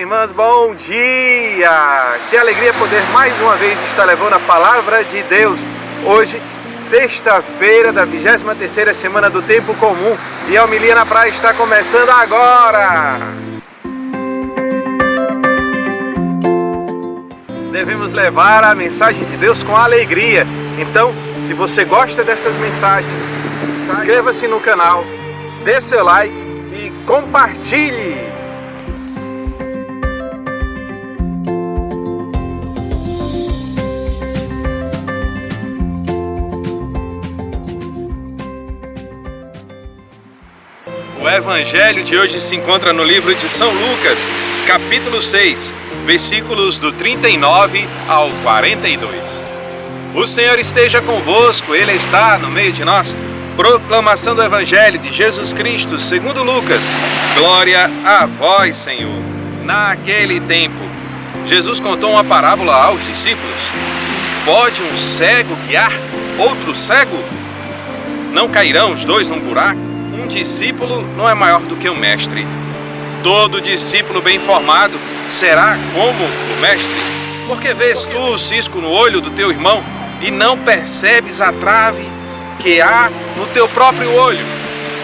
irmãs, bom dia! Que alegria poder mais uma vez estar levando a Palavra de Deus. Hoje, sexta-feira da 23ª semana do Tempo Comum, e a homilia na praia está começando agora! Devemos levar a mensagem de Deus com alegria. Então, se você gosta dessas mensagens, inscreva-se no canal, dê seu like e compartilhe! O Evangelho de hoje se encontra no livro de São Lucas, capítulo 6, versículos do 39 ao 42. O Senhor esteja convosco, Ele está no meio de nós. Proclamação do Evangelho de Jesus Cristo, segundo Lucas. Glória a vós, Senhor. Naquele tempo, Jesus contou uma parábola aos discípulos. Pode um cego guiar outro cego? Não cairão os dois num buraco? Um discípulo não é maior do que o mestre. Todo discípulo bem formado será como o mestre. Porque vês tu o cisco no olho do teu irmão e não percebes a trave que há no teu próprio olho?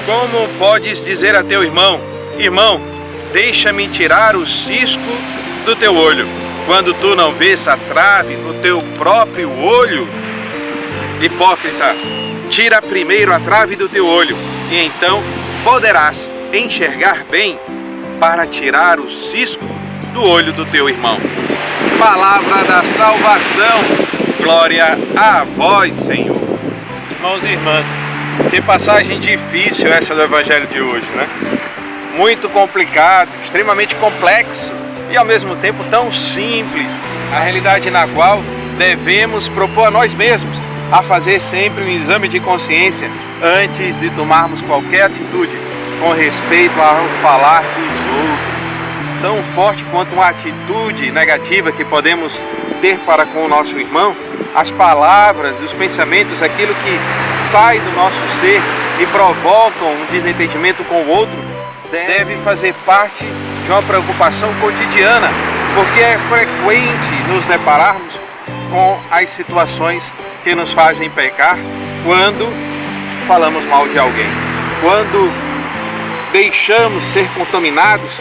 Como podes dizer a teu irmão: irmão, deixa-me tirar o cisco do teu olho, quando tu não vês a trave no teu próprio olho? Hipócrita, tira primeiro a trave do teu olho, e então poderás enxergar bem para tirar o cisco do olho do teu irmão. Palavra da salvação, glória a vós, Senhor. Irmãos e irmãs, que passagem difícil essa do Evangelho de hoje, né? Muito complicado, extremamente complexo e ao mesmo tempo tão simples. A realidade na qual devemos propor a nós mesmos a fazer sempre um exame de consciência antes de tomarmos qualquer atitude com respeito ao falar dos outros. Tão forte quanto uma atitude negativa que podemos ter para com o nosso irmão, as palavras e os pensamentos, aquilo que sai do nosso ser e provocam um desentendimento com o outro, deve fazer parte de uma preocupação cotidiana, porque é frequente nos depararmos com as situações que nos fazem pecar quando falamos mal de alguém, quando deixamos ser contaminados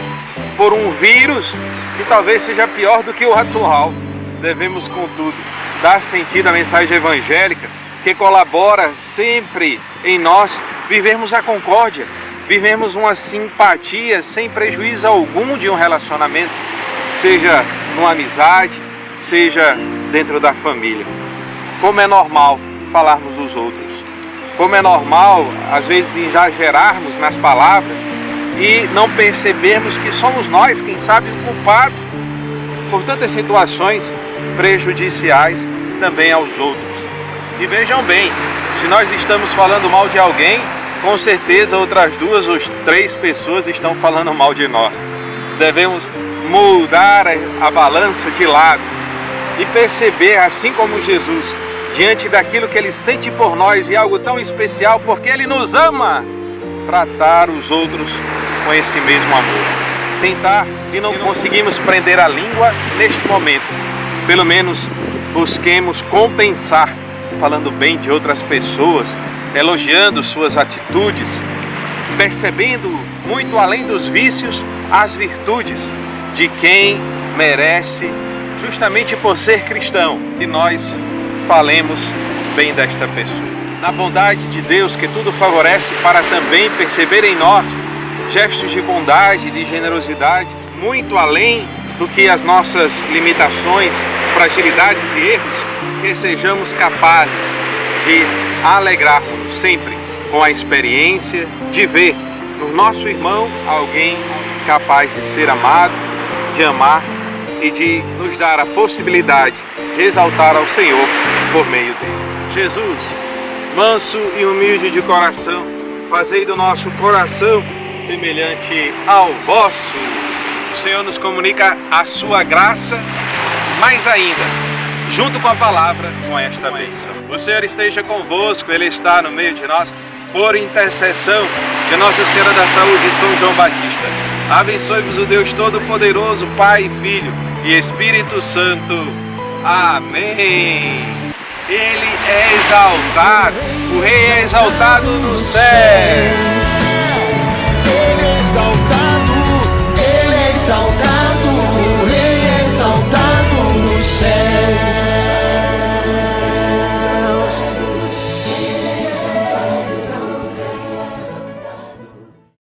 por um vírus que talvez seja pior do que o atual. Devemos, contudo, dar sentido à mensagem evangélica que colabora sempre em nós vivermos a concórdia, vivemos uma simpatia sem prejuízo algum de um relacionamento, seja numa amizade, seja dentro da família. Como é normal falarmos dos outros, como é normal às vezes exagerarmos nas palavras e não percebermos que somos nós, quem sabe, o culpado por tantas situações prejudiciais também aos outros. E vejam bem, se nós estamos falando mal de alguém, com certeza outras 2 ou 3 pessoas estão falando mal de nós. Devemos mudar a balança de lado e perceber, assim como Jesus, diante daquilo que Ele sente por nós e algo tão especial, porque Ele nos ama, tratar os outros com esse mesmo amor. Tentar, se não conseguimos prender a língua neste momento, pelo menos busquemos compensar, falando bem de outras pessoas, elogiando suas atitudes, percebendo muito além dos vícios as virtudes de quem merece, justamente por ser cristão, que nós falemos bem desta pessoa. Na bondade de Deus, que tudo favorece, para também perceber em nós gestos de bondade, de generosidade, muito além do que as nossas limitações, fragilidades e erros, que sejamos capazes de alegrar-nos sempre com a experiência de ver no nosso irmão alguém capaz de ser amado, de amar e de nos dar a possibilidade de exaltar ao Senhor por meio dele. Jesus, manso e humilde de coração, fazei do nosso coração semelhante ao vosso. O Senhor nos comunica a sua graça, mais ainda, junto com a palavra, com esta bênção. O Senhor esteja convosco, Ele está no meio de nós, por intercessão de Nossa Senhora da Saúde e São João Batista. Abençoe-vos o Deus Todo-Poderoso, Pai, Filho e Espírito Santo. Amém. Ele é exaltado, o Rei é exaltado no céu.